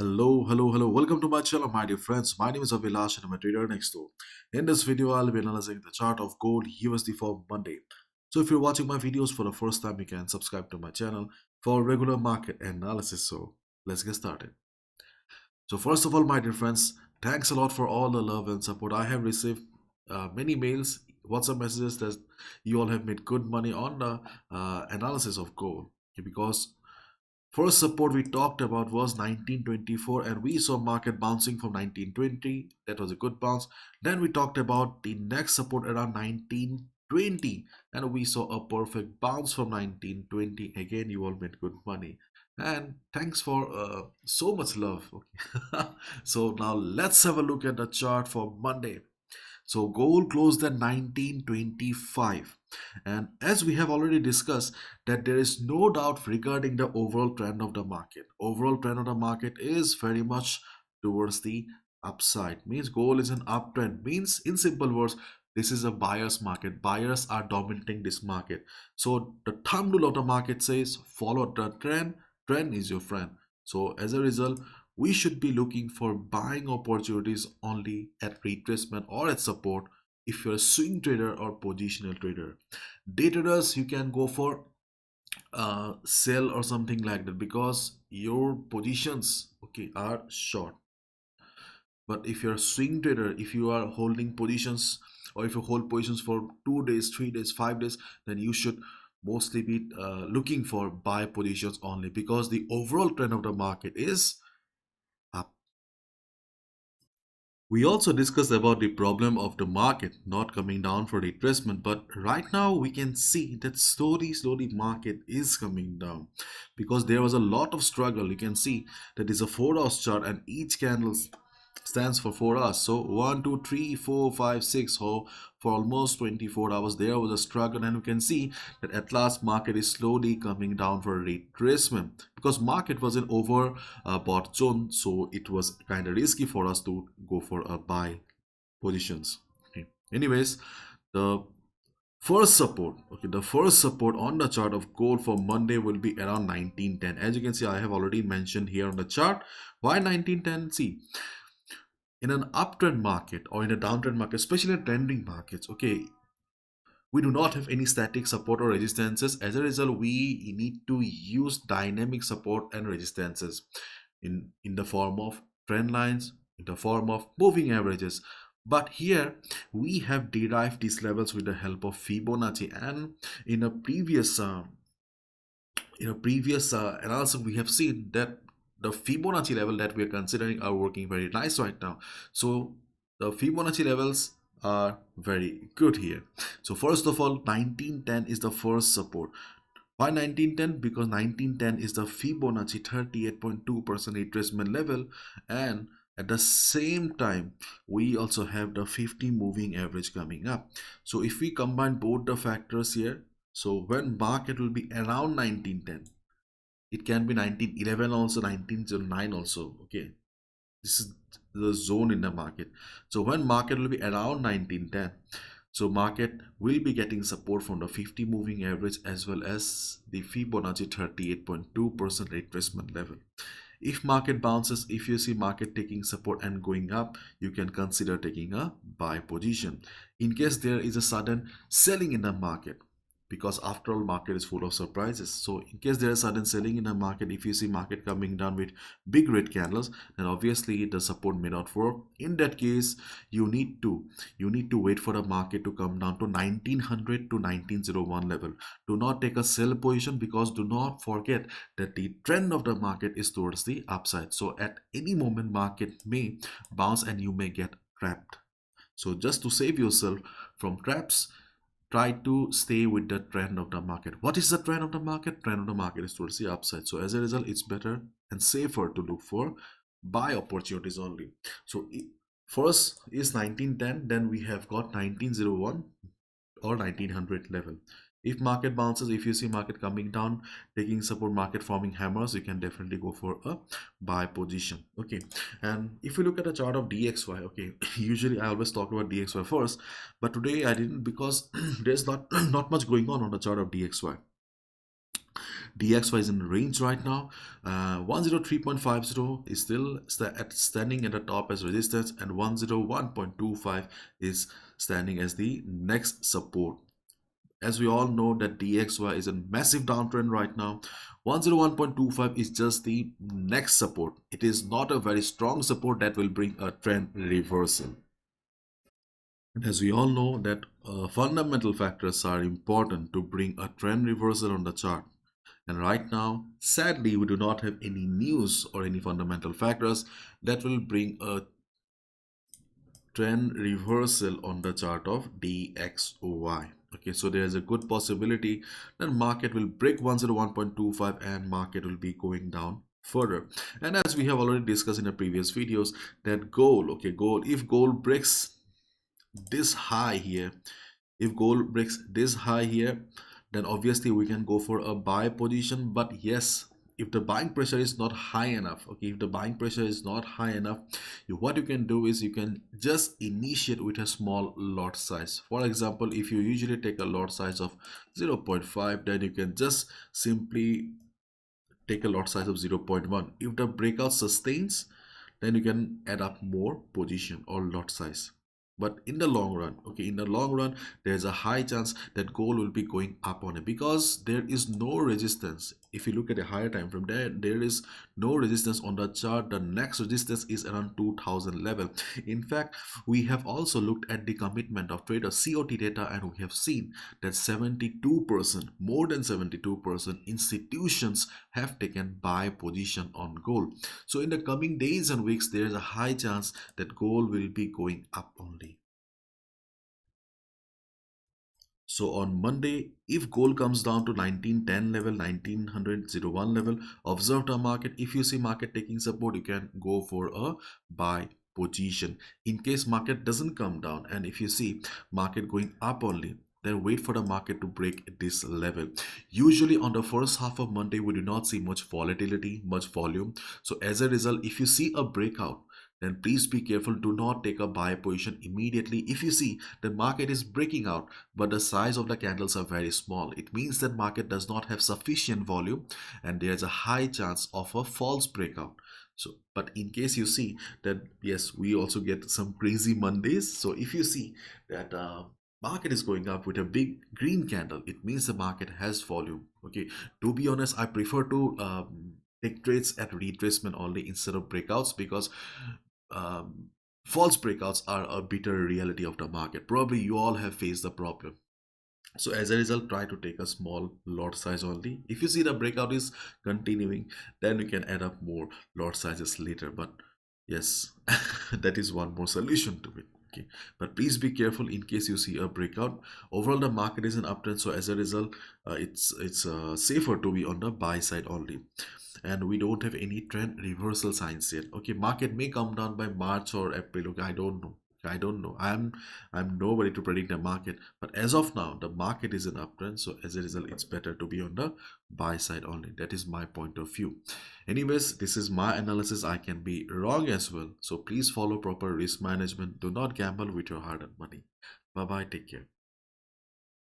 Hello. Welcome to my channel, my dear friends. My name is Avilash and I'm a trader next door. In this video, I'll be analyzing the chart of gold USD for Monday. So if you're watching my videos for the first time, you can subscribe to my channel for regular market analysis. So let's get started. So first of all, my dear friends, thanks a lot for all the love and support. I have received many mails, WhatsApp messages that you all have made good money on the analysis of gold. Okay, because first support we talked about was 1924 and we saw market bouncing from 1920. That was a good bounce. Then we talked about the next support around 1920 and we saw a perfect bounce from 1920. Again, you all made good money. And thanks for so much love. Okay. So now let's have a look at the chart for Monday. So gold closed at 1925. And as we have already discussed, that there is no doubt regarding the overall trend of the market. Overall trend of the market is very much towards the upside. Means gold is an uptrend. Means in simple words, this is a buyer's market. Buyers are dominating this market. So the thumb rule of the market says follow the trend. Trend is your friend. So as a result, we should be looking for buying opportunities only at retracement or at support if you're a swing trader or positional trader. Day traders, you can go for sell or something like that because your positions okay are short. But if you're a swing trader, if you are holding positions or if you hold positions for 2 days, 3 days, 5 days, then you should mostly be looking for buy positions only because the overall trend of the market is up. We also discussed about the problem of the market not coming down for retracement, but right now we can see that slowly market is coming down because there was a lot of struggle. You can see that is a 4 hours chart and each candle stands for 4 hours. So 1, 2, 3, 4, 5, 6. So for almost 24 hours there was a struggle, and you can see that at last market is slowly coming down for retracement because market was in over bought zone, so it was kind of risky for us to go for a buy positions. Okay. Anyways, the first support on the chart of gold for Monday will be around 1910. As you can see, I have already mentioned here on the chart. Why 1910? See, in an uptrend market or in a downtrend market, especially in trending markets, okay, we do not have any static support or resistances. As a result, we need to use dynamic support and resistances in the form of trend lines, in the form of moving averages. But here we have derived these levels with the help of Fibonacci, and in a previous analysis we have seen that the Fibonacci level that we are considering are working very nice right now. So the Fibonacci levels are very good here. So first of all, 1910 is the first support. Why 1910? Because 1910 is the Fibonacci 38.2% retracement level, and at the same time we also have the 50 moving average coming up. So if we combine both the factors here, so when market will be around 1910, it can be 1911 also, 1909 also. Okay, this is the zone in the market. So when market will be around 1910, so market will be getting support from the 50 moving average as well as the Fibonacci 38.2% retracement level. If market bounces, if you see market taking support and going up, you can consider taking a buy position. In case there is a sudden selling in the market, because after all market is full of surprises, so in case there is sudden selling in the market, if you see market coming down with big red candles, then obviously the support may not work. In that case, you need to wait for the market to come down to 1900 to 1901 level. Do not take a sell position because do not forget that the trend of the market is towards the upside. So at any moment market may bounce and you may get trapped. So just to save yourself from traps, try to stay with the trend of the market. What is the trend of the market? Trend of the market is towards the upside. So as a result, it's better and safer to look for buy opportunities only. So first is 1910, then we have got 1901 or 1900 level. If market bounces, if you see market coming down, taking support, market forming hammers, you can definitely go for a buy position. Okay, and if you look at the chart of DXY, okay, usually I always talk about DXY first, but today I didn't because there's not much going on the chart of DXY. DXY is in range right now. 103.50 is still standing at the top as resistance, and 101.25 is standing as the next support. As we all know that DXY is a massive downtrend right now. 101.25 is just the next support. It is not a very strong support that will bring a trend reversal. And as we all know that fundamental factors are important to bring a trend reversal on the chart. And right now, sadly, we do not have any news or any fundamental factors that will bring a trend reversal on the chart of DXY. Okay, so there is a good possibility that market will break 101.25 and market will be going down further. And as we have already discussed in the previous videos, that gold, okay, gold, if gold breaks this high here, if gold breaks this high here, then obviously we can go for a buy position. But yes, if the buying pressure is not high enough, okay, if the buying pressure is not high enough, what you can do is you can just initiate with a small lot size. For example, if you usually take a lot size of 0.5, then you can just simply take a lot size of 0.1. If the breakout sustains, then you can add up more position or lot size. But in the long run, okay, in the long run, there's a high chance that gold will be going up on it because there is no resistance. If you look at a higher time frame, there is no resistance on the chart. The next resistance is around 2000 level. In fact, we have also looked at the commitment of traders COT data, and we have seen that 72%, more than 72% institutions have taken buy position on gold. So in the coming days and weeks, there is a high chance that gold will be going up only. So on Monday, if gold comes down to 1910 level, 1901 level, observe the market. If you see market taking support, you can go for a buy position. In case market doesn't come down, and if you see market going up only, then wait for the market to break this level. Usually on the first half of Monday, we do not see much volatility, much volume. So as a result, if you see a breakout, then please be careful. Do not take a buy position immediately. If you see the market is breaking out, but the size of the candles are very small, it means that market does not have sufficient volume and there's a high chance of a false breakout. So, but in case you see that, yes, we also get some crazy Mondays. So if you see that market is going up with a big green candle, it means the market has volume. Okay, to be honest, I prefer to take trades at retracement only instead of breakouts, because false breakouts are a bitter reality of the market. Probably you all have faced the problem. So as a result, try to take a small lot size only. If you see the breakout is continuing, then you can add up more lot sizes later. But yes, that is one more solution to it. Okay, but please be careful in case you see a breakout. Overall, the market is an uptrend, so as a result, it's safer to be on the buy side only. And we don't have any trend reversal signs yet. Okay, market may come down by March or April. Okay, I don't know. I don't know. I'm nobody to predict the market, but as of now, the market is an uptrend. So as a result, it's better to be on the buy side only. That is my point of view. Anyways, this is my analysis. I can be wrong as well. So please follow proper risk management. Do not gamble with your hard-earned money. Bye bye. Take care.